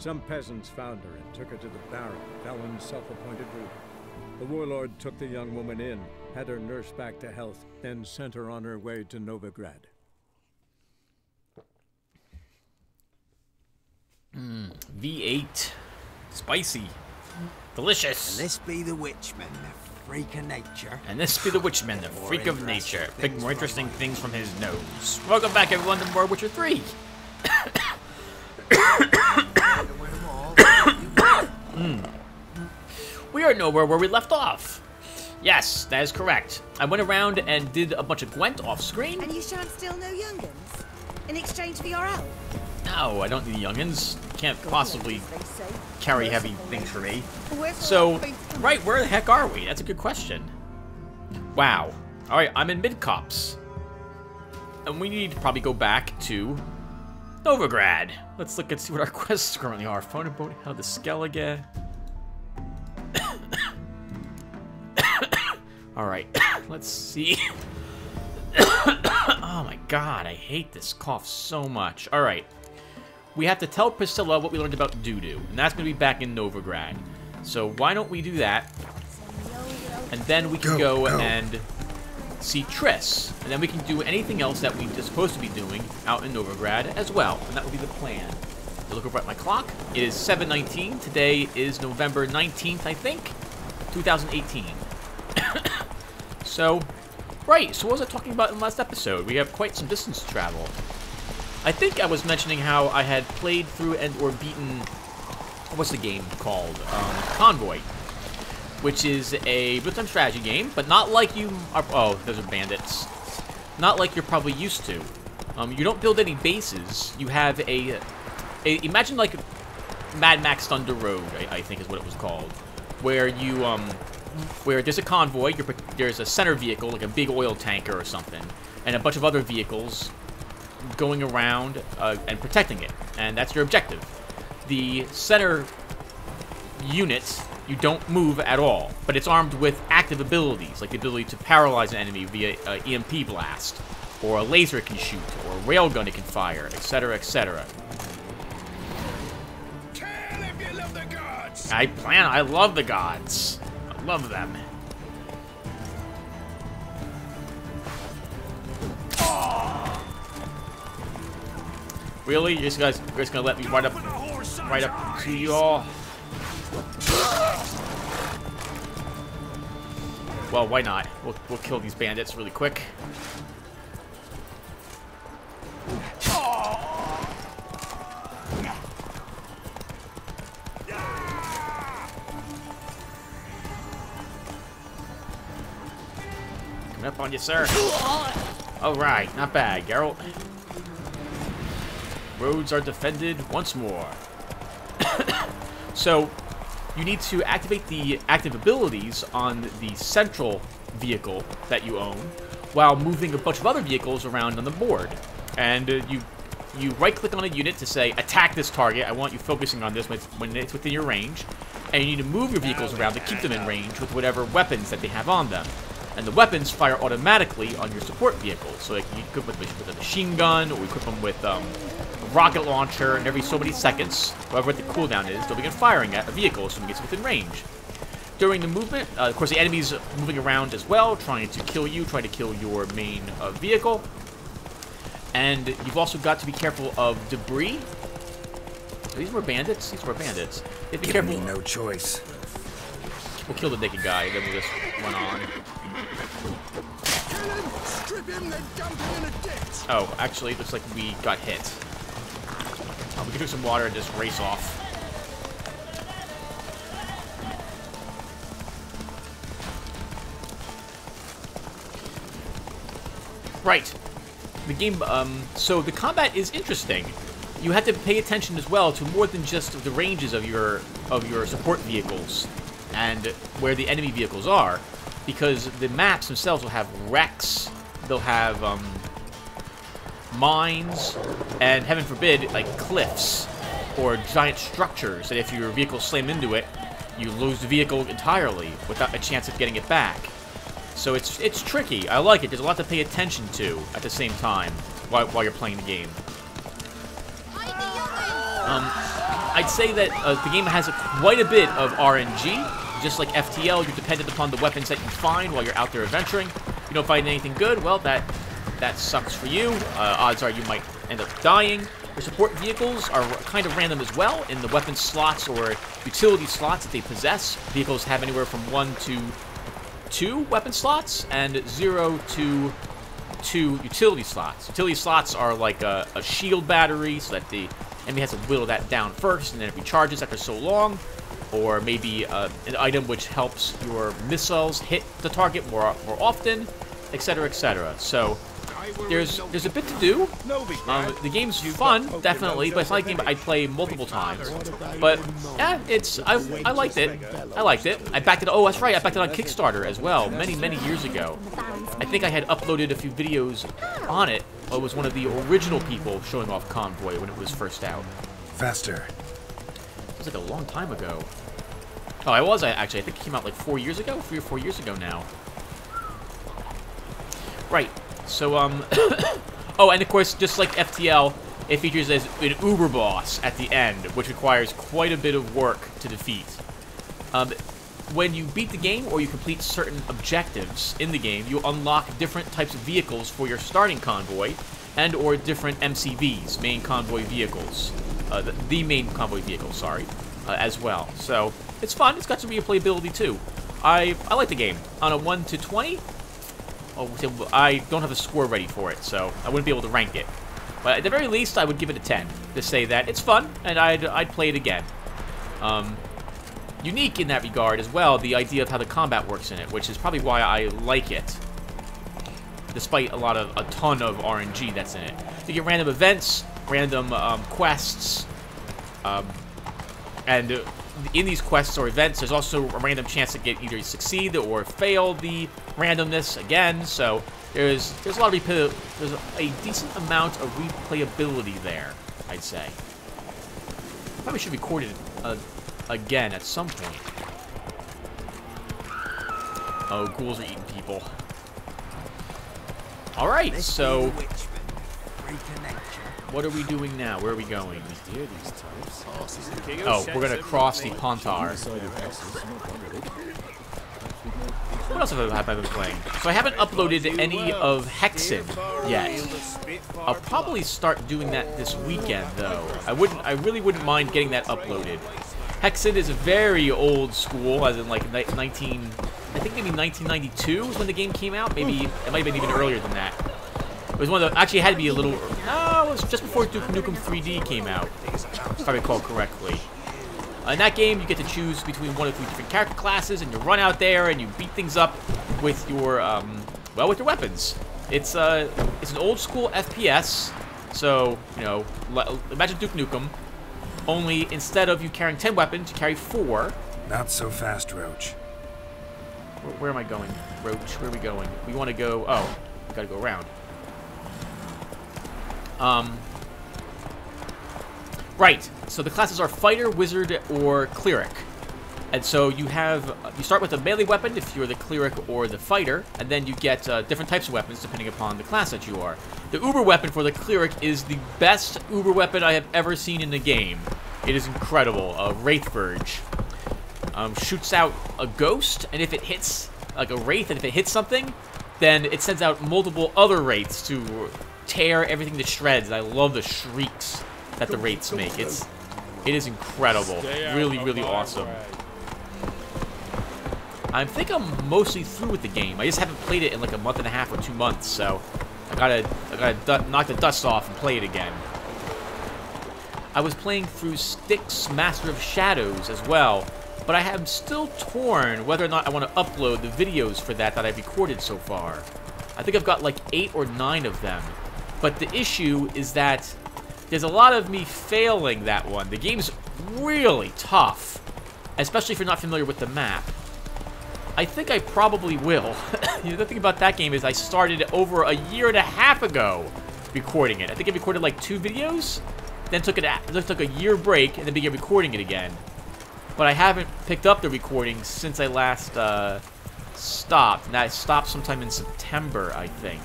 Some peasants found her and took her to the Baron, Valen's self-appointed ruler. The warlord took the young woman in, had her nursed back to health, then sent her on her way to Novigrad. V8. Spicy. Delicious. And this be the witchman, the freak of nature. And this be the witchman, the freak of nature. Pick more interesting things from his nose. Welcome back, everyone, to more Witcher 3. We are nowhere where we left off. Yes, that is correct. I went around and did a bunch of Gwent off screen. And you shan't steal no young'uns in exchange for your help? No, I don't need young'uns. Can't possibly carry heavy things for me. So, right, where the heck are we? That's a good question. Wow. Alright, I'm in Mid-Cops. And we need to probably go back to Novigrad. Let's look and see what our quests currently are. Phone about how the Skellige. Alright, let's see. Oh my god, I hate this cough so much. Alright. We have to tell Priscilla what we learned about Dudu, and that's going to be back in Novigrad. So why don't we do that? And then we can go and see Triss. And then we can do anything else that we're supposed to be doing out in Novigrad as well. And that will be the plan. I look over at my clock. It is 7:19. Today is November 19th, I think. 2018. So, right. So what was I talking about in the last episode? We have quite some distance to travel. I think I was mentioning how I had played through and or beaten, what's the game called? Convoy, which is a real-time strategy game, but not like you are. Oh, those are bandits. Not like you're probably used to. You don't build any bases. You have imagine like Mad Max Thunder Road, I think is what it was called, where you where there's a convoy, there's a center vehicle like a big oil tanker or something, and a bunch of other vehicles going around and protecting it, and that's your objective. The center unit, you don't move at all, but it's armed with active abilities, like the ability to paralyze an enemy via EMP blast, or a laser it can shoot, or a railgun it can fire, etc., etc. I love the gods. I love them. Really? You guys gonna let me right up to y'all? Well, why not? We'll kill these bandits really quick. Coming up on you, sir. All right, not bad, Geralt. Roads are defended once more. So, you need to activate the active abilities on the central vehicle that you own, while moving a bunch of other vehicles around on the board. And you right-click on a unit to say, attack this target. I want you focusing on this when it's within your range. And you need to move your vehicles around to keep them in range with whatever weapons that they have on them. And the weapons fire automatically on your support vehicles. So like, you equip them with a machine gun, or equip them with a rocket launcher, and every so many seconds, whatever the cooldown is, they'll begin firing at a vehicle as soon as it gets within range. During the movement, of course, the enemy's moving around as well, trying to kill you, trying to kill your main vehicle. And you've also got to be careful of debris. These were bandits? These were bandits. You have to be careful. Me no choice. We'll kill the naked guy, then we'll just run on. Oh, actually, it looks like we got hit. We can drink some water and just race off. Right. The game, so the combat is interesting. You have to pay attention as well to more than just the ranges of your support vehicles and where the enemy vehicles are, because the maps themselves will have wrecks, they'll have mines, and heaven forbid, like cliffs or giant structures that if your vehicle slam into it, you lose the vehicle entirely without a chance of getting it back. So it's tricky. I like it. There's a lot to pay attention to at the same time while you're playing the game. I'd say that the game has quite a bit of RNG. Just like FTL, you're dependent upon the weapons that you find while you're out there adventuring. If you don't find anything good, well, that sucks for you. Odds are you might end up dying. Your support vehicles are kind of random as well in the weapon slots or utility slots that they possess. Vehicles have anywhere from 1 to 2 weapon slots and 0 to 2 utility slots. Utility slots are like a shield battery, so that the enemy has to whittle that down first, and then it recharges after so long. Or maybe an item which helps your missiles hit the target more often, etc., etc. So there's a bit to do. The game's fun, definitely, but it's not a game I'd play multiple times. But yeah, I liked it. I liked it. I backed it. Oh, that's right. I backed it on Kickstarter as well, many years ago. I think I had uploaded a few videos on it. I was one of the original people showing off Convoy when it was first out. Faster. It was like a long time ago. Oh, actually. I think it came out like 4 years ago, 3 or 4 years ago now. Right. So, oh, and of course, just like FTL, it features as an Uber boss at the end, which requires quite a bit of work to defeat. When you beat the game or you complete certain objectives in the game, you unlock different types of vehicles for your starting convoy, and or different MCVs, main convoy vehicles. The main convoy vehicle, sorry, as well. So it's fun. It's got some replayability too. I like the game. On a 1 to 20, oh, I don't have a score ready for it, so I wouldn't be able to rank it. But at the very least, I would give it a 10 to say that it's fun and I'd play it again. Unique in that regard as well, the idea of how the combat works in it, which is probably why I like it. Despite a ton of RNG that's in it. You get random events, random quests, and in these quests or events, there's also a random chance to get either succeed or fail the randomness again. So there's a lot of there's a decent amount of replayability there, I'd say. Probably should record it again at some point. Oh, ghouls are eating people. All right, so what are we doing now? Where are we going? Oh, we're gonna cross the Pontar. What else have I been playing? So I haven't uploaded any of Hexen yet. I'll probably start doing that this weekend, though. I really wouldn't mind getting that uploaded. Hexen is very old school, as in like I think maybe 1992 was when the game came out. Maybe it might have been even earlier than that. It was one of the, actually it had to be a little, no, it was just before Duke Nukem 3D came out, if I recall correctly. In that game, you get to choose between 1 of 3 different character classes, and you run out there and you beat things up with your, well, with your weapons. It's an old school FPS, so, you know, imagine Duke Nukem, only instead of you carrying 10 weapons, you carry 4. Not so fast, Roach. Where am I going, Roach? Where are we going? We want to go, oh, we gotta go around. Right, so the classes are Fighter, Wizard, or Cleric. And so you start with a melee weapon if you're the Cleric or the Fighter, and then you get different types of weapons depending upon the class that you are. The Uber weapon for the Cleric is the best Uber weapon I have ever seen in the game. It is incredible. Wraith Verge. Shoots out a ghost, and if it hits, like a Wraith, and if it hits something, then it sends out multiple other Wraiths to tear everything to shreds. And I love the shrieks that the Wraiths make. It is incredible. Really, really awesome. I think I'm mostly through with the game. I just haven't played it in like a month and a half or 2 months, so I gotta knock the dust off and play it again. I was playing through Styx Master of Shadows as well, but I am still torn whether or not I want to upload the videos for that I've recorded so far. I think I've got like 8 or 9 of them. But the issue is that there's a lot of me failing that one. The game's really tough, especially if you're not familiar with the map. I think I probably will. The thing about that game is I started over a year and a half ago recording it. I think I recorded like 2 videos, then took a year break, and then began recording it again. But I haven't picked up the recording since I last stopped. And I stopped sometime in September, I think.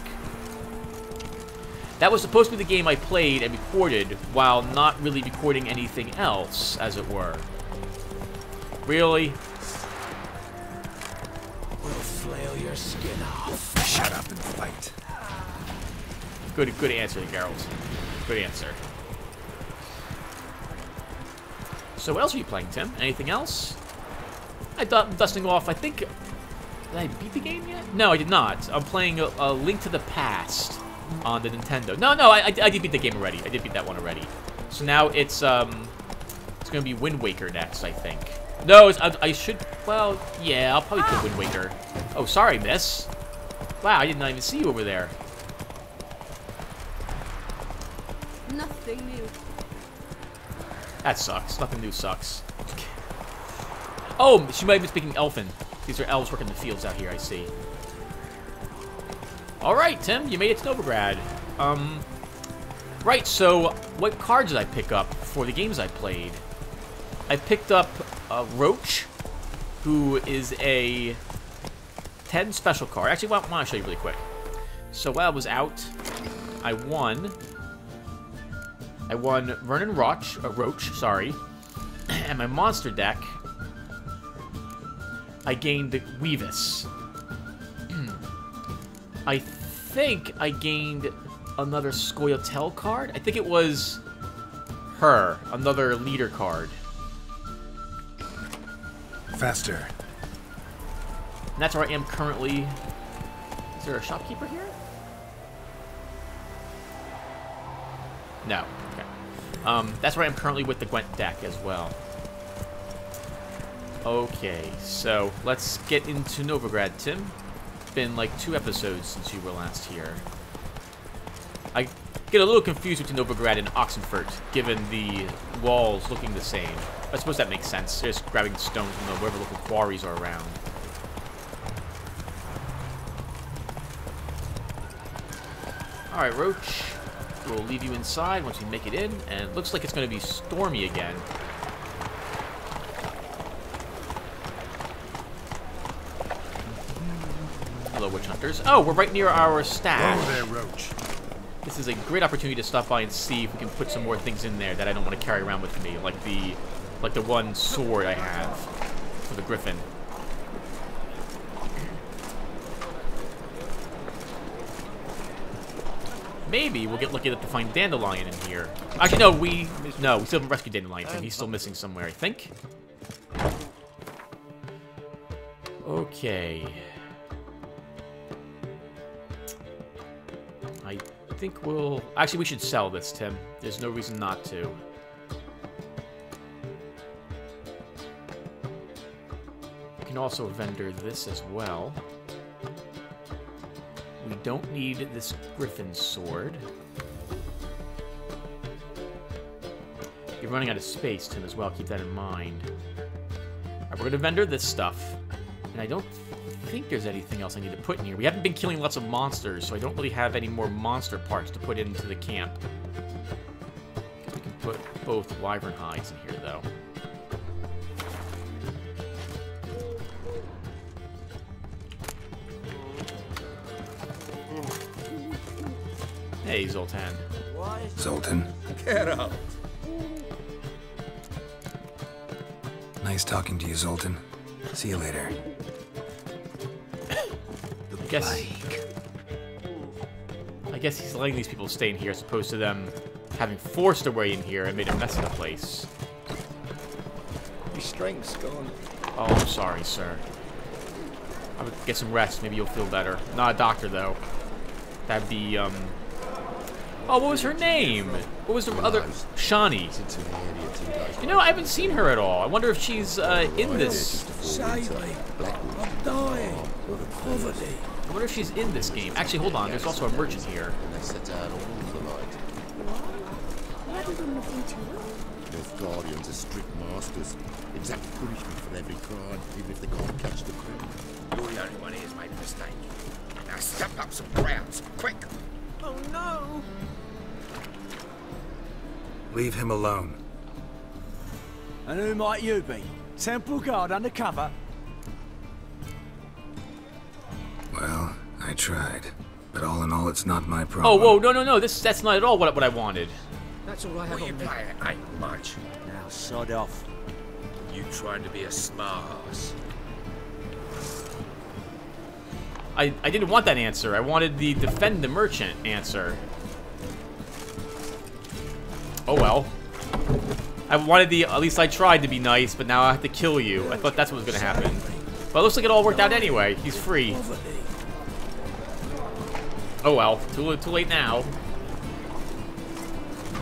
That was supposed to be the game I played and recorded while not really recording anything else, as it were. Really? We'll flail your skin off. Shut up and fight. Good answer, Geralt. Good answer. So what else are you playing, Tim? Anything else? I'm dusting off, I think... Did I beat the game yet? No, I did not. I'm playing a Link to the Past on the Nintendo. No, I did beat the game already. I did beat that one already. So now it's going to be Wind Waker next, I think. No, I should... Well, yeah, I'll probably play Wind Waker. Oh, sorry, miss. Wow, I did not even see you over there. Nothing new. That sucks. Nothing new sucks. Oh, she might have been speaking Elfin. These are elves working the fields out here, I see. Alright, Tim, you made it to Novigrad. Right, so what cards did I pick up for the games I played? I picked up Roach, who is a 10 special card. Actually, I want to show you really quick. So while I was out, I won Vernon Roach, sorry. And my monster deck, I gained Weavis. I think I gained another Scoia'tael card. I think it was her, another leader card. Faster. And that's where I am currently. Is there a shopkeeper here? No. Okay. That's where I am currently with the Gwent deck as well. Okay, so let's get into Novigrad, Tim. It's been like 2 episodes since you were last here. I get a little confused between Novigrad and Oxenfurt, given the walls looking the same. I suppose that makes sense. Just grabbing stone from wherever local quarries are around. Alright, Roach. We'll leave you inside once we make it in, and it looks like it's going to be stormy again. Hello, witch hunters. Oh, we're right near our stash. Oh, there, Roach. This is a great opportunity to stop by and see if we can put some more things in there that I don't want to carry around with me, like the one sword I have for the Griffin. Maybe we'll get lucky enough to find Dandelion in here. Actually, no, we still haven't rescued Dandelion. He's still missing somewhere, I think. Okay. I think we'll... Actually, we should sell this, Tim. There's no reason not to. We can also vendor this as well. We don't need this Griffin sword. You're running out of space, Tim, as well. Keep that in mind. Alright, we're going to vendor this stuff. And I don't think there's anything else I need to put in here. We haven't been killing lots of monsters, so I don't really have any more monster parts to put into the camp. We can put both wyvern hides in here, though. Hey, Zoltan. Zoltan. Get up. Nice talking to you, Zoltan. See you later. I guess he's letting these people stay in here as opposed to them having forced their way in here and made a mess of the place. Your strength's gone. Oh, I'm sorry, sir. I would get some rest. Maybe you'll feel better. Not a doctor, though. That'd be, Oh, what was her name? What was the other... Shani. You know, I haven't seen her at all. I wonder if she's, in this... Save me. I'm dying. Poverty. I wonder if she's in this game. Actually, hold on. There's also a merchant here. Nilfgaardians are strict masters. Exact punishment for every crime, even if they can't catch the criminal. You're the only one who's made a mistake. Now step up some grounds, quick. Oh no! Leave him alone. And who might you be? Temple guard undercover? Well, I tried. But all in all, it's not my Oh, problem. whoa, no. That's not at all what I wanted. That's all I have What you on me. playing ain't much. Now, sod off. You trying to be a smart ass. I didn't want that answer. I wanted the defend the merchant answer. Oh well. I wanted the, at least I tried to be nice, but now I have to kill you. I thought that's what was going to happen. But it looks like it all worked out anyway. He's free. Oh well, too late now.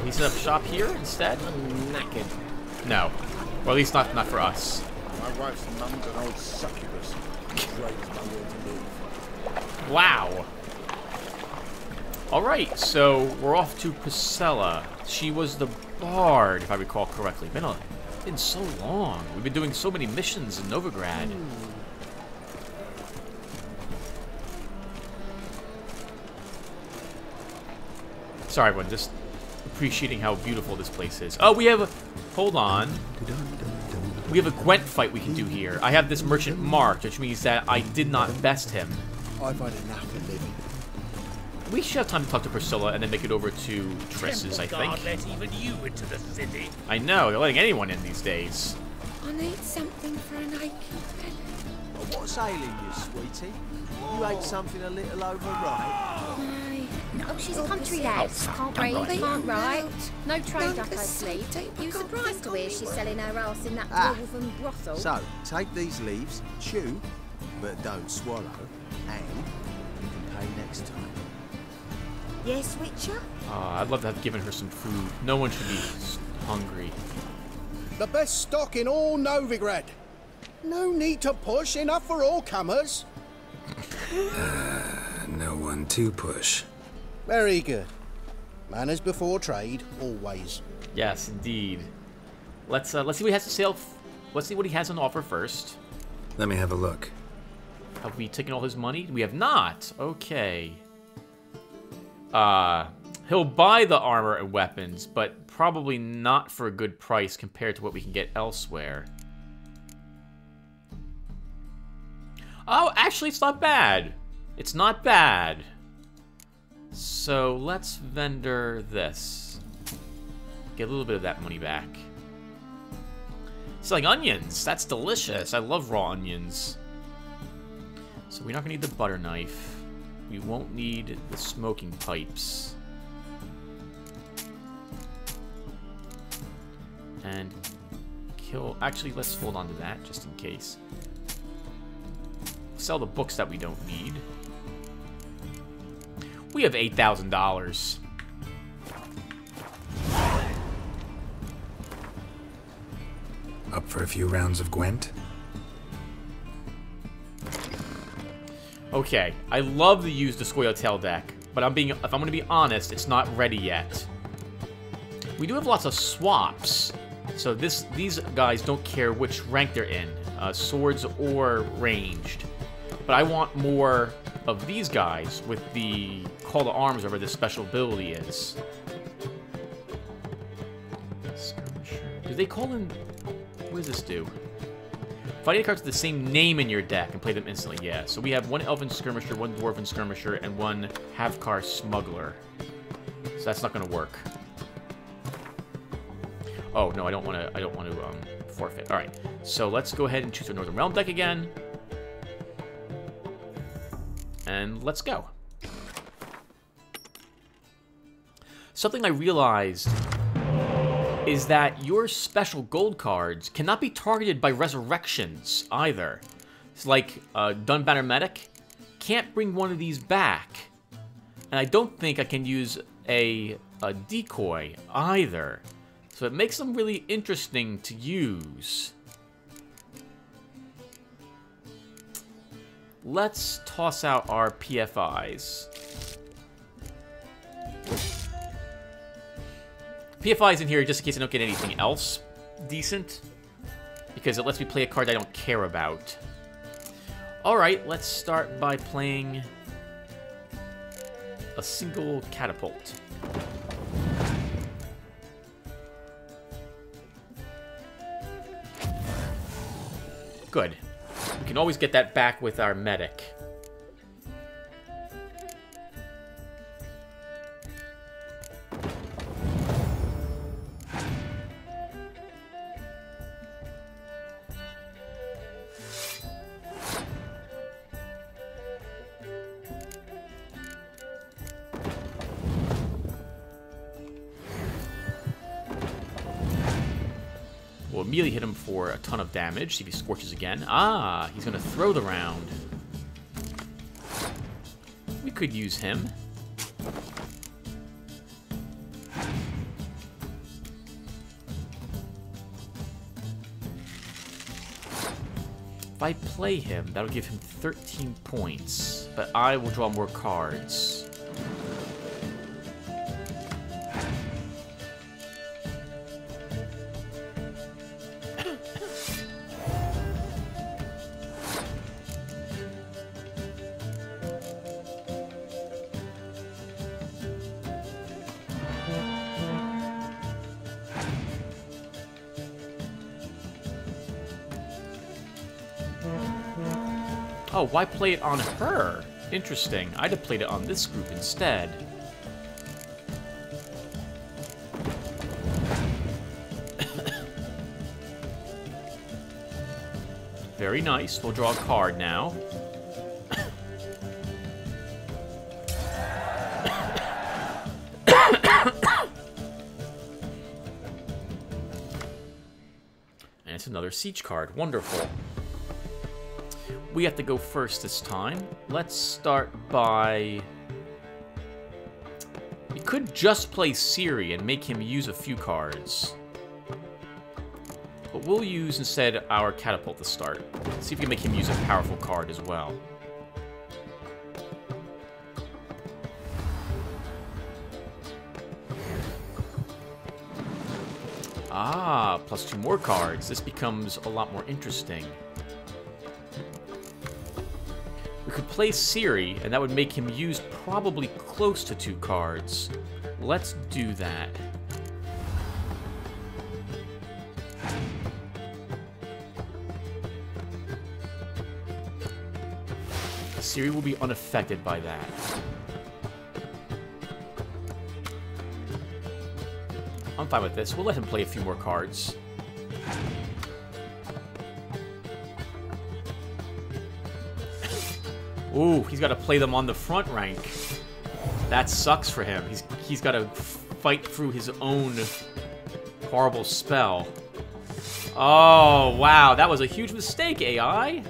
He set up shop here instead? Knackered. No. Or at least not for us. My wife's mum's an old succubus. Drains my will to live. Wow. Alright, so we're off to Priscilla. She was the bard, if I recall correctly. Been so long. We've been doing so many missions in Novigrad. Sorry, everyone. Just appreciating how beautiful this place is. Oh, we have... Hold on. We have a Gwent fight we can do here. I have this merchant marked, which means that I did not best him. I've had enough of living. We should have time to talk to Priscilla and then make it over to Triss's, I think. Let even you into the city. I know, they're letting anyone in these days. I need something for an aching belly. What's ailing you, sweetie? You ate something a little overripe? No. Oh, she's a country lad. Can't read, can't write. No trade up her sleeve. You surprised to hear she's selling her ass in that dwarven brothel? So, take these leaves, chew, but don't swallow, and you can pay next time. Yes, Witcher? I'd love to have given her some food. No one should be hungry. The best stock in all Novigrad. No need to push, enough for all comers. No one to push. Very good. Manners before trade, always. Yes, indeed. Let's see what he has to sell. Let's see what he has on offer first. Let me have a look. Have we taken all his money? We have not. Okay. He'll buy the armor and weapons, but probably not for a good price compared to what we can get elsewhere. Oh, actually, it's not bad. It's not bad. So let's vendor this. Get a little bit of that money back. It's like onions. That's delicious. I love raw onions. So we're not gonna need the butter knife. We won't need the smoking pipes. And kill... Actually, let's hold on to that, just in case. Sell the books that we don't need. We have $8,000. Up for a few rounds of Gwent? Okay, I love to use the Scoia'tael deck, but if I'm gonna be honest, it's not ready yet. We do have lots of swaps, so these guys don't care which rank they're in, swords or ranged. But I want more of these guys with the call to arms, whatever this special ability is. Skirmisher. Do they call in? What does this do? Fighting cards with the same name in your deck and play them instantly. Yeah, so we have one Elven Skirmisher, one Dwarven Skirmisher, and one Halfcar Smuggler. So that's not going to work. Oh no, I don't want to forfeit. All right, so let's go ahead and choose our Northern Realm deck again, and let's go. Something I realized is that your special gold cards cannot be targeted by resurrections either. It's like Dunbanner Medic can't bring one of these back, and I don't think I can use a decoy either. So it makes them really interesting to use. Let's toss out our PFIs. PFI's in here just in case I don't get anything else decent, because it lets me play a card I don't care about. Alright, let's start by playing a single catapult. Good. We can always get that back with our medic. immediately hit him for a ton of damage. See if he scorches again. Ah, he's going to throw the round. We could use him. If I play him, that'll give him 13 points. But I will draw more cards. Oh, why play it on her? Interesting. I'd have played it on this group instead. Very nice. We'll draw a card now. And it's another siege card. Wonderful. We have to go first this time. Let's start by... We could just play Ciri and make him use a few cards. But we'll use instead our Catapult to start. See if we can make him use a powerful card as well. Ah, plus 2 more cards. This becomes a lot more interesting. We could play Ciri, and that would make him use probably close to 2 cards. Let's do that. Ciri will be unaffected by that. I'm fine with this. We'll let him play a few more cards. Ooh, he's got to play them on the front rank. That sucks for him. He's got to fight through his own horrible spell. Oh, wow. That was a huge mistake, AI.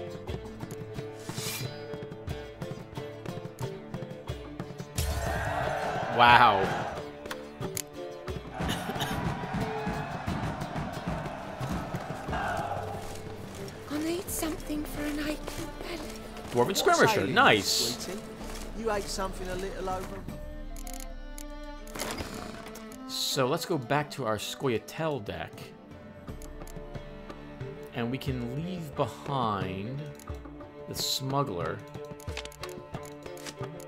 Wow. I need something for an aching belly. Dwarven Skirmisher, nice. Gwenting? You ate something a little over. So let's go back to our Scoia'tael deck. And we can leave behind the Smuggler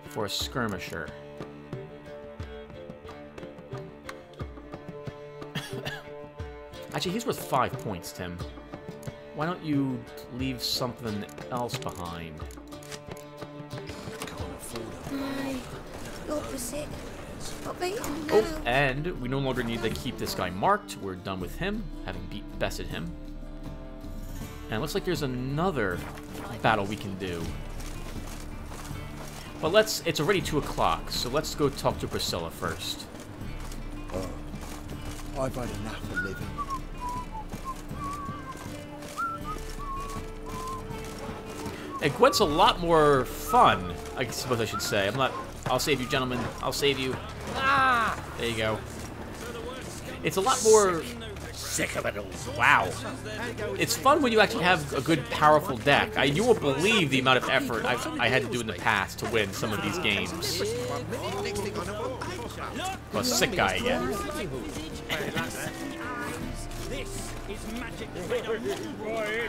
for a Skirmisher. Actually, he's worth 5 points, Tim. Why don't you leave something else behind? Opposite. Oh, and we no longer need to keep this guy marked. We're done with him, having bested him. And it looks like there's another battle we can do. But it's already 2 o'clock, so let's go talk to Priscilla first. I've had enough of living. And Gwent's a lot more fun, I suppose I should say. I'll save you, gentlemen. I'll save you. Ah! There you go. It's a lot more... Sick of it all. Wow. It's fun when you actually have a good, powerful deck. You won't believe the amount of effort I had to do in the past to win some of these games. Well, sick guy again.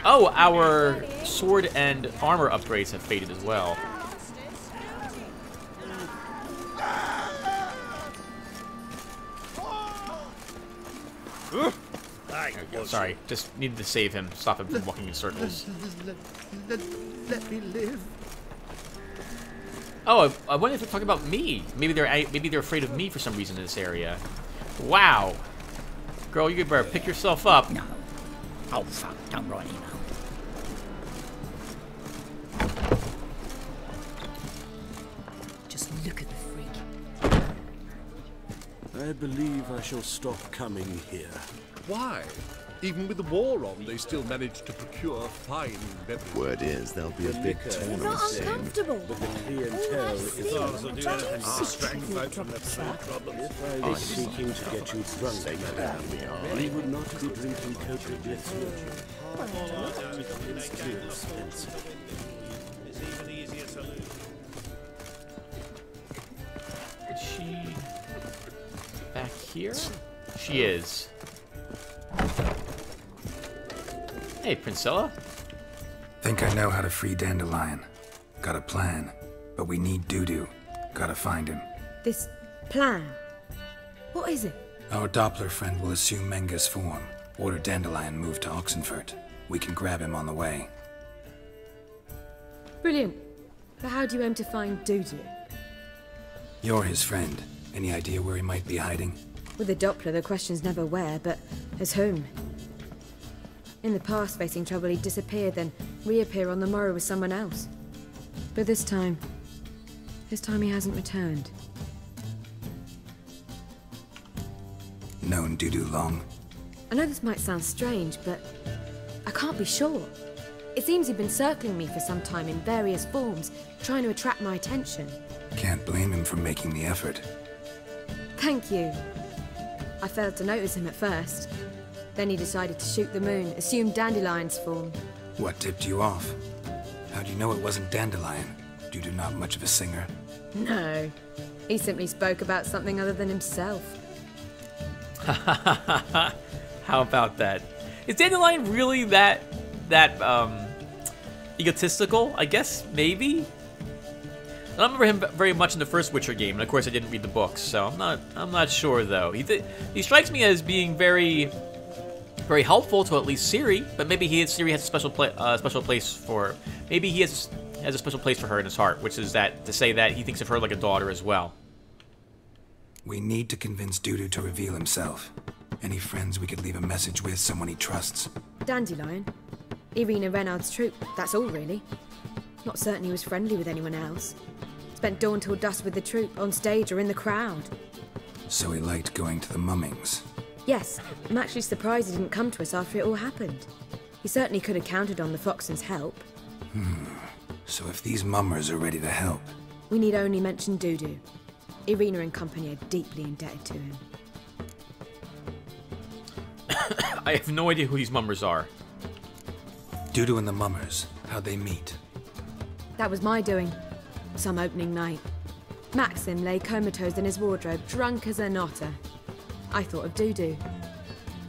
Oh, our sword and armor upgrades have faded as well. Sorry, just needed to save him, stop him from walking in circles. Let me live. Oh, I wonder if they're talking about me. Maybe they're afraid of me for some reason in this area. Wow, girl, you better pick yourself up. No. Oh fuck! Don't write email. Just look at the freak. I believe I shall stop coming here. Why? Even with the war on, they still manage to procure fine beverages. Word is there'll be a big tournament Not soon. uncomfortable. But the clientele is seeking to get you drunk, madame. We would not be drinking coated with It's too expensive. Is she back here? She is. Hey, Princella. Think I know how to free Dandelion. Got a plan, but we need Dudu. Gotta find him. This plan? What is it? Our Doppler friend will assume Menga's form. Order Dandelion moved to Oxenfurt. We can grab him on the way. Brilliant. But how do you aim to find Dudu? You're his friend. Any idea where he might be hiding? With the Doppler, the question's never where, but as whom. In the past, facing trouble, he'd disappear, then reappear on the morrow with someone else. But this time he hasn't returned. Known Dudu long? I know this might sound strange, but I can't be sure. It seems he'd been circling me for some time in various forms, trying to attract my attention. Can't blame him for making the effort. Thank you. I failed to notice him at first. Then he decided to shoot the moon, assume Dandelion's form. What tipped you off? How do you know it wasn't Dandelion? Dudu not much of a singer? No. He simply spoke about something other than himself. How about that? Is Dandelion really that egotistical? I guess maybe. I don't remember him very much in the first Witcher game, and of course I didn't read the books, so I'm not sure though. He strikes me as being very helpful to at least Ciri, but maybe Ciri has a special place for. Maybe he has a special place for her in his heart, which is that to say that he thinks of her like a daughter as well. We need to convince Dudu to reveal himself. Any friends we could leave a message with, someone he trusts? Dandelion? Irina Renard's troop, that's all really. Not certain he was friendly with anyone else. Spent dawn till dusk with the troop, on stage or in the crowd. So he liked going to the mummings? Yes, I'm actually surprised he didn't come to us after it all happened. He certainly could have counted on the Foxen's help. So if these mummers are ready to help... We need only mention Dudu. Irina and company are deeply indebted to him. I have no idea who these mummers are. Dudu and the mummers, how'd they meet? That was my doing. Some opening night. Maxim lay comatose in his wardrobe, drunk as an otter. I thought of Dudu.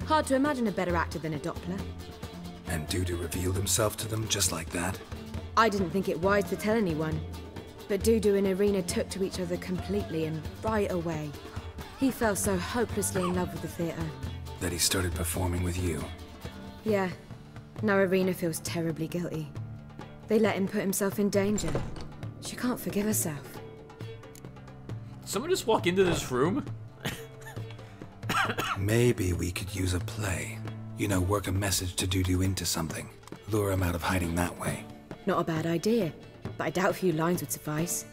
Hard to imagine a better actor than a Doppler. And Dudu revealed himself to them just like that? I didn't think it wise to tell anyone. But Dudu and Irina took to each other completely and right away. He fell so hopelessly in love with the theatre. That he started performing with you? Yeah. Now Irina feels terribly guilty. They let him put himself in danger. She can't forgive herself. Someone just walk into this room? Maybe we could use a play. You know, work a message to Dudu into something. Lure him out of hiding that way. Not a bad idea, but I doubt a few lines would suffice.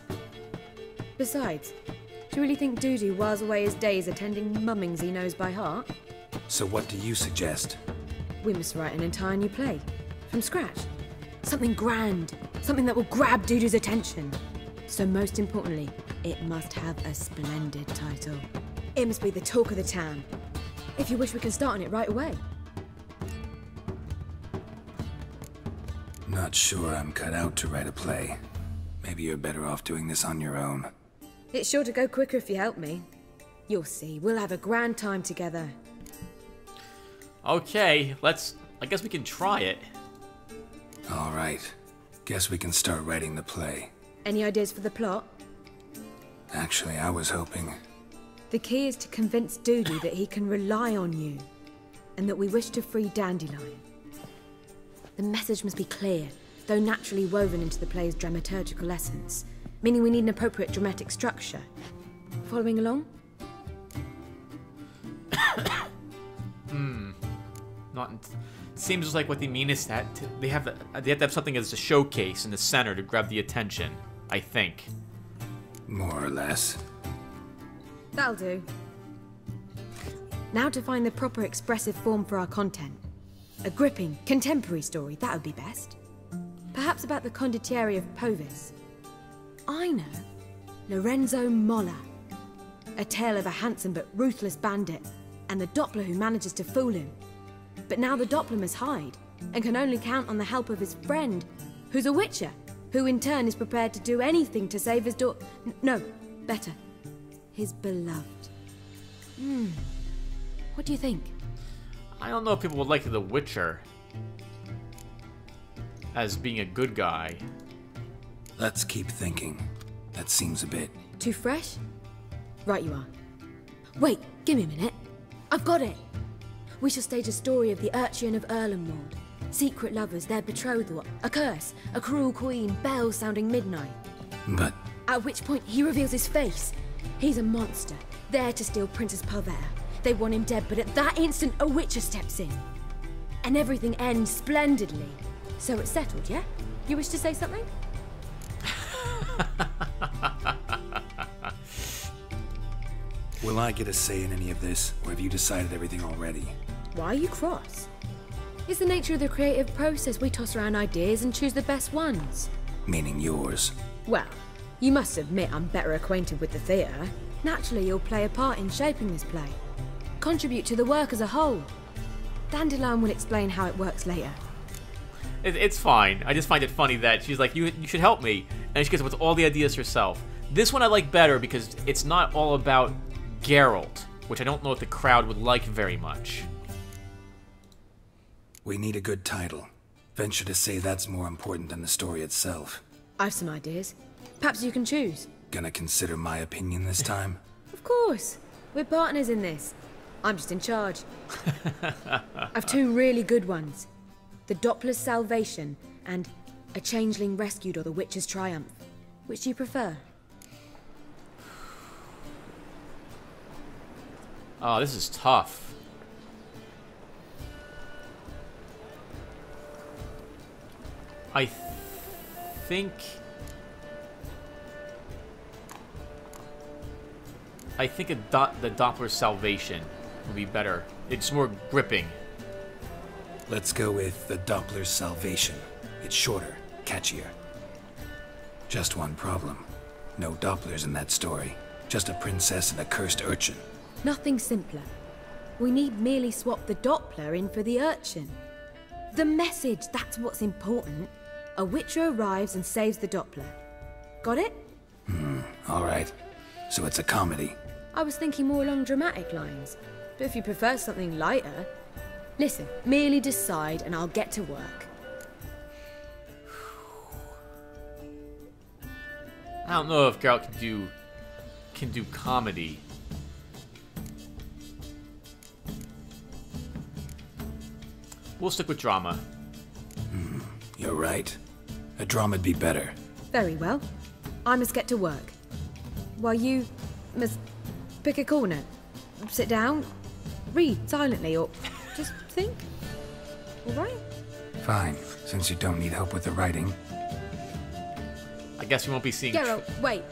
Besides, do you really think Dudu whiles away his days attending mummings he knows by heart? So what do you suggest? We must write an entire new play. From scratch. Something grand. Something that will grab Dudu's attention. So most importantly, it must have a splendid title. It must be the talk of the town. If you wish, we can start on it right away. Not sure I'm cut out to write a play. Maybe you're better off doing this on your own. It's sure to go quicker if you help me. You'll see, we'll have a grand time together. Okay, I guess we can try it. All right. Guess we can start writing the play. Any ideas for the plot? Actually, I was hoping... The key is to convince Dudu that he can rely on you, and that we wish to free Dandelion. The message must be clear, though naturally woven into the play's dramaturgical essence, meaning we need an appropriate dramatic structure. Following along? Seems like what they mean is that they have to have something as a showcase in the center to grab the attention, I think. More or less. That'll do. Now to find the proper expressive form for our content. A gripping, contemporary story, that would be best. Perhaps about the condottieri of Povis. I know. Lorenzo Molla. A tale of a handsome but ruthless bandit, and the Doppler who manages to fool him. But now the Doppler must hide, and can only count on the help of his friend, who's a witcher, who in turn is prepared to do anything to save his daughter. No, better. His beloved. What do you think? I don't know if people would like The Witcher as being a good guy. Let's keep thinking. That seems a bit... Too fresh? Right you are. Wait, give me a minute. I've got it! We shall stage a story of the Urchin of Erlenwald. Secret lovers, their betrothal, a curse, a cruel queen, bells sounding midnight. But... At which point he reveals his face. He's a monster, there to steal Princess Pavetta. They want him dead, but at that instant a witcher steps in. And everything ends splendidly. So it's settled, yeah? You wish to say something? Will I get a say in any of this, or have you decided everything already? Why are you cross? It's the nature of the creative process. We toss around ideas and choose the best ones. Meaning yours. Well, you must admit I'm better acquainted with the theatre. Naturally, you'll play a part in shaping this play. Contribute to the work as a whole. Dandelion will explain how it works later. It's fine. I just find it funny that she's like, you should help me. And she gets with all the ideas herself. This one I like better because it's not all about Geralt, which I don't know if the crowd would like very much. We need a good title. Venture to say that's more important than the story itself. I've some ideas. Perhaps you can choose. Gonna consider my opinion this time? Of course. We're partners in this. I'm just in charge. I've two really good ones. The Doppler's Salvation and A Changeling Rescued or the Witcher's Triumph. Which do you prefer? Oh, this is tough. I think the Doppler's Salvation would be better. It's more gripping. Let's go with the Doppler's Salvation. It's shorter, catchier. Just one problem. No Dopplers in that story. Just a princess and a cursed urchin. Nothing simpler. We need merely swap the Doppler in for the urchin. The message, that's what's important. A witcher arrives and saves the Doppler. Got it? Alright. So it's a comedy. I was thinking more along dramatic lines. But if you prefer something lighter... Listen, merely decide and I'll get to work. I don't know if Geralt can do comedy. We'll stick with drama. You're right. A drama'd be better. Very well. I must get to work. While you must pick a corner. Sit down, read silently, or just think. All right? Fine, since you don't need help with the writing. I guess we won't be seeing... Geralt, wait.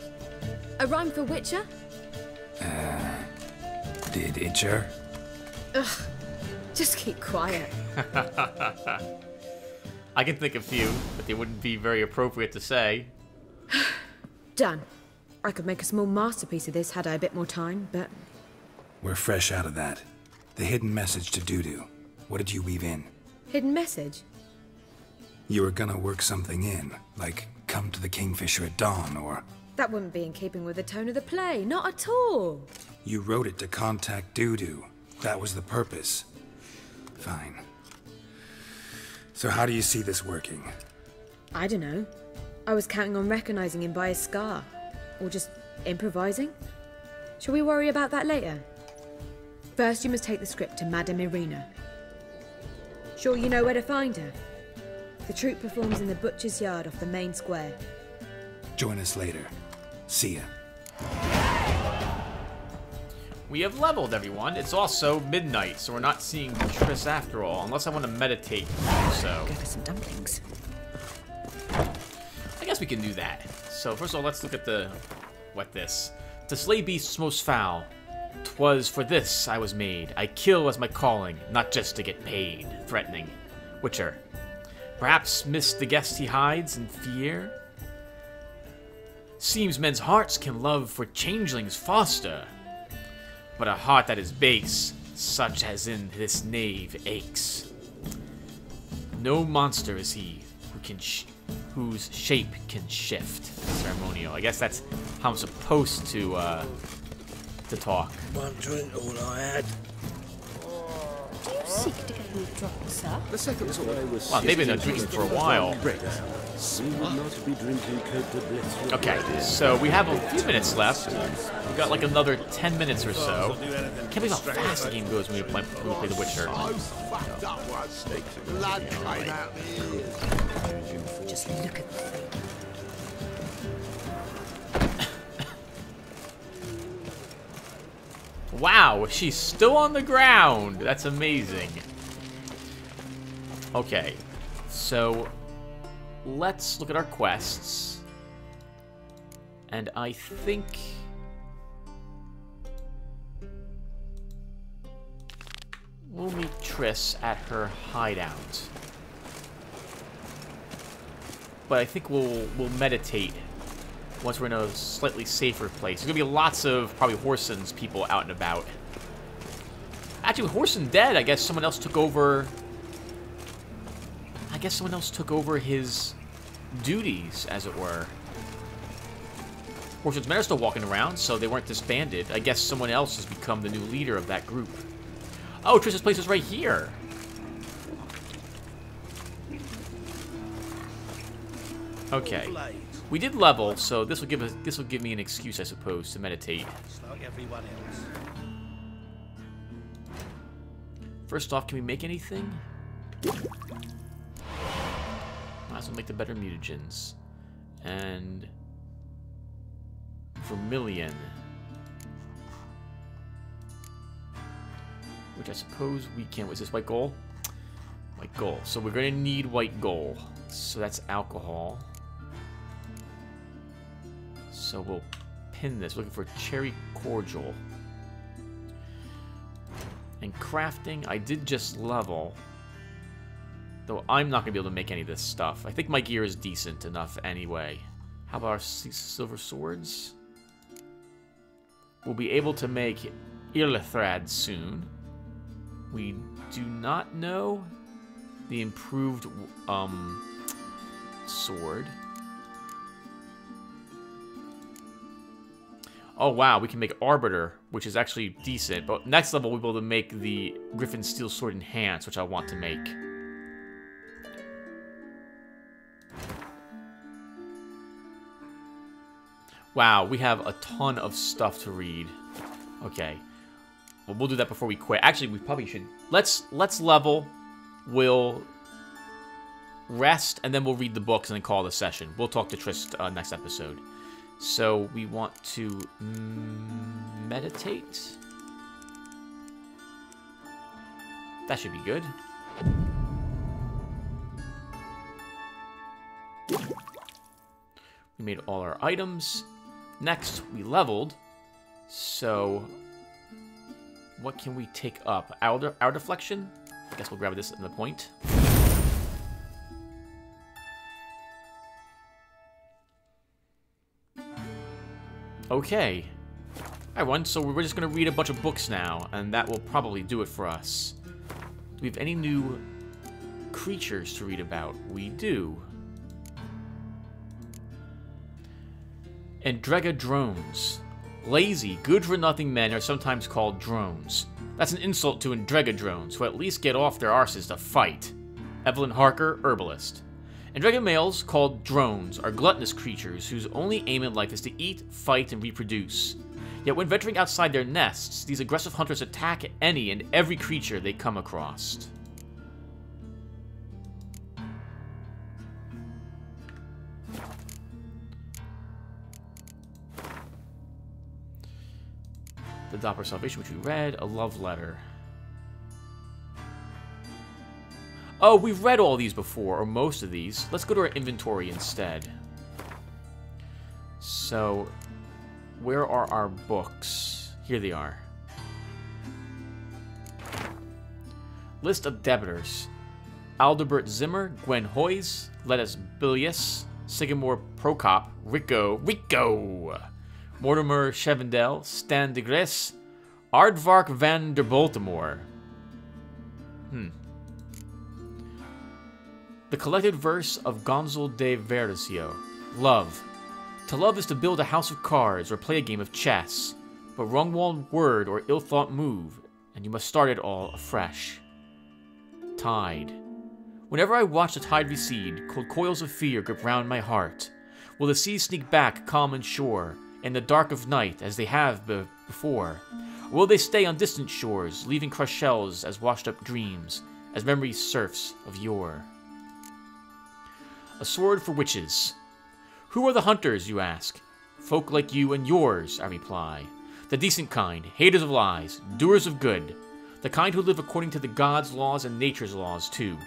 A rhyme for Witcher? Did Itcher? Ugh. Just keep quiet. I can think of a few, but they wouldn't be very appropriate to say. Done. I could make a small masterpiece of this had I a bit more time, but... We're fresh out of that. The hidden message to Dudu. What did you weave in? Hidden message? You were gonna work something in, like come to the Kingfisher at dawn, or... That wouldn't be in keeping with the tone of the play, not at all. You wrote it to contact Dudu. That was the purpose. Fine. So how do you see this working? I don't know. I was counting on recognizing him by his scar. Or just improvising. Shall we worry about that later? First you must take the script to Madame Irina. Sure you know where to find her? The troupe performs in the butcher's yard off the main square. Join us later. See ya. We have leveled, everyone. It's also midnight, so we're not seeing Triss after all, unless I want to meditate to do so. Go for some dumplings. I guess we can do that. So first of all, let's look at this. To slay beasts most foul. 'Twas for this I was made. I kill as my calling, not just to get paid. Threatening. Witcher. Perhaps missed the guest he hides in fear? Seems men's hearts can love for changelings foster, but a heart that is base, such as in this knave, aches. No monster is he whose shape can shift. Ceremonial. I guess that's how I'm supposed to talk. One drink, all I had. Do you seek to get me drunk, sir? The second was Well, they've been drinking for a while. Okay, so we have a few minutes left. We've got like another 10 minutes or so. Can't believe how fast the game goes when we play The Witcher. Just look at the thing. Wow, she's still on the ground. That's amazing. Okay, so let's look at our quests. And I think we'll meet Triss at her hideout. But I think we'll meditate once we're in a slightly safer place. There's gonna be lots of probably Whoreson's people out and about. Actually, with Whoreson dead, I guess someone else took over. I guess someone else took over his duties, as it were. Whoreson's men are still walking around, so they weren't disbanded. I guess someone else has become the new leader of that group. Oh, Triss's place is right here. Okay. We did level, so this will give me an excuse, I suppose, to meditate. Like everyone else. First off, can we make anything? Might as well make the better mutagens. And vermilion, which I suppose we can. What's this, white gold? White gold. So we're going to need white gold. So that's alcohol. So we'll pin this. Looking for cherry cordial. And crafting, I did just level. Though I'm not going to be able to make any of this stuff. I think my gear is decent enough anyway. How about our silver swords? We'll be able to make Irlethrad soon. We do not know the improved sword. Oh wow, we can make Arbiter, which is actually decent. But next level we'll be able to make the Griffin Steel Sword Enhanced, which I want to make. Wow, we have a ton of stuff to read. Okay. Well, we'll do that before we quit. Actually, we probably should. Let's level. We'll rest, and then we'll read the books and then call it a session. We'll talk to Triss next episode. So we want to meditate. That should be good. We made all our items. Next, we leveled. So what can we take up? Our deflection? I guess we'll grab this in the point. Okay. Alright, so we're just going to read a bunch of books now, and that will probably do it for us. Do we have any new creatures to read about? We do. Andrega drones. Lazy, good-for-nothing men are sometimes called drones. That's an insult to Andrega drones, who at least get off their arses to fight. Evelyn Harker, herbalist. Andrega males, called drones, are gluttonous creatures whose only aim in life is to eat, fight, and reproduce. Yet when venturing outside their nests, these aggressive hunters attack any and every creature they come across. The Doppler Salvation, which we read. A love letter. Oh, we've read all these before, or most of these. Let's go to our inventory instead. So, where are our books? Here they are. List of debtors. Aldebert Zimmer, Gwen Hoyes, Letus Bilius, Sigmar Prokop, Rico, Mortimer Chevendel, Stan de Gris, Aardvark van der Baltimore. The collected verse of Gonzalo de Verdecio. Love. To love is to build a house of cards or play a game of chess, but wrong-walled word or ill-thought move, and you must start it all afresh. Tide. Whenever I watch the tide recede, cold coils of fear grip round my heart. Will the seas sneak back calm and sure, in the dark of night as they have before? Or will they stay on distant shores, leaving crushed shells as washed-up dreams, as memory surfs of yore? A sword for witches. Who are the hunters, you ask? Folk like you and yours, I reply. The decent kind, haters of lies, doers of good. The kind who live according to the gods' laws and nature's laws, too.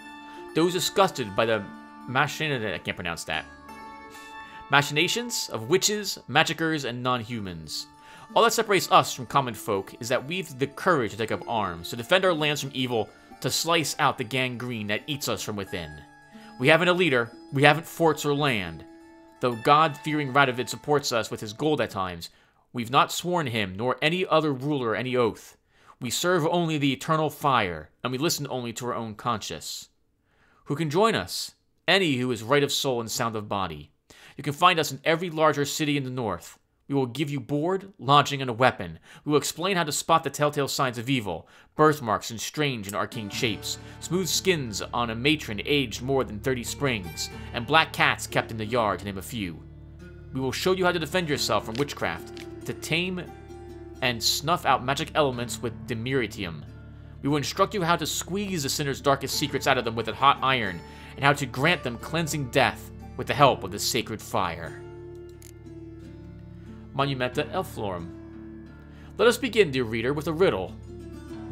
Those disgusted by the machinations of witches, magicers, and non-humans. All that separates us from common folk is that we've the courage to take up arms, to defend our lands from evil, to slice out the gangrene that eats us from within. We haven't a leader, we haven't forts or land. Though God-fearing Radovid supports us with his gold at times, we've not sworn him nor any other ruler any oath. We serve only the eternal fire, and we listen only to our own conscience. Who can join us? Any who is right of soul and sound of body. You can find us in every larger city in the north. We will give you board, lodging, and a weapon. We will explain how to spot the telltale signs of evil, birthmarks in strange and arcane shapes, smooth skins on a matron aged more than 30 springs, and black cats kept in the yard, to name a few. We will show you how to defend yourself from witchcraft, to tame and snuff out magic elements with demeritium. We will instruct you how to squeeze the sinner's darkest secrets out of them with a hot iron, and how to grant them cleansing death with the help of the sacred fire. Monumenta Elflorum. Let us begin, dear reader, with a riddle.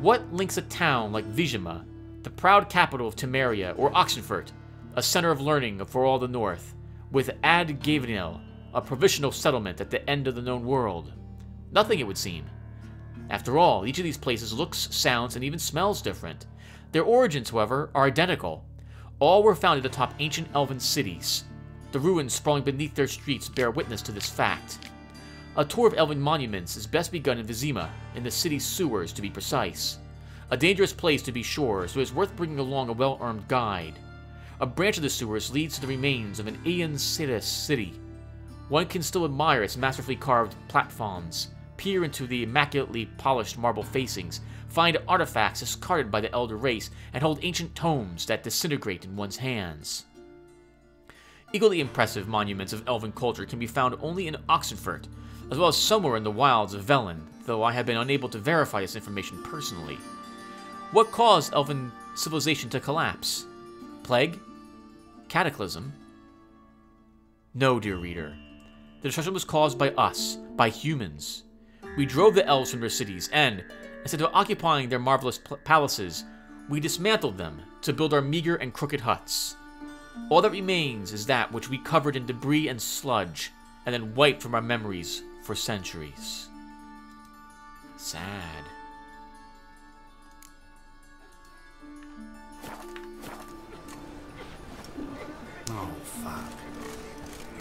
What links a town like Vizima, the proud capital of Temeria, or Oxenfurt, a center of learning for all the north, with Ad Gavinel, a provisional settlement at the end of the known world? Nothing, it would seem. After all, each of these places looks, sounds, and even smells different. Their origins, however, are identical. All were founded atop ancient elven cities. The ruins sprawling beneath their streets bear witness to this fact. A tour of elven monuments is best begun in Vizima, in the city's sewers to be precise. A dangerous place to be sure, so it is worth bringing along a well-armed guide. A branch of the sewers leads to the remains of an Aeon Citis city. One can still admire its masterfully carved platforms, peer into the immaculately polished marble facings, find artifacts discarded by the elder race, and hold ancient tomes that disintegrate in one's hands. Equally impressive monuments of elven culture can be found only in Oxenfurt, as well as somewhere in the wilds of Velen, though I have been unable to verify this information personally. What caused elven civilization to collapse? Plague? Cataclysm? No, dear reader. The destruction was caused by us, by humans. We drove the elves from their cities, and, instead of occupying their marvelous palaces, we dismantled them to build our meager and crooked huts. All that remains is that which we covered in debris and sludge, and then wiped from our memories for centuries. Sad. Oh, fuck.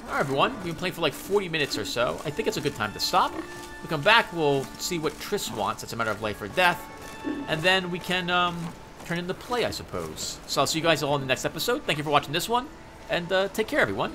Alright everyone, we've been playing for like 40 minutes or so. I think it's a good time to stop. When we come back, we'll see what Triss wants. It's a matter of life or death. And then we can turn into play, I suppose. So I'll see you guys all in the next episode. Thank you for watching this one, and take care, everyone.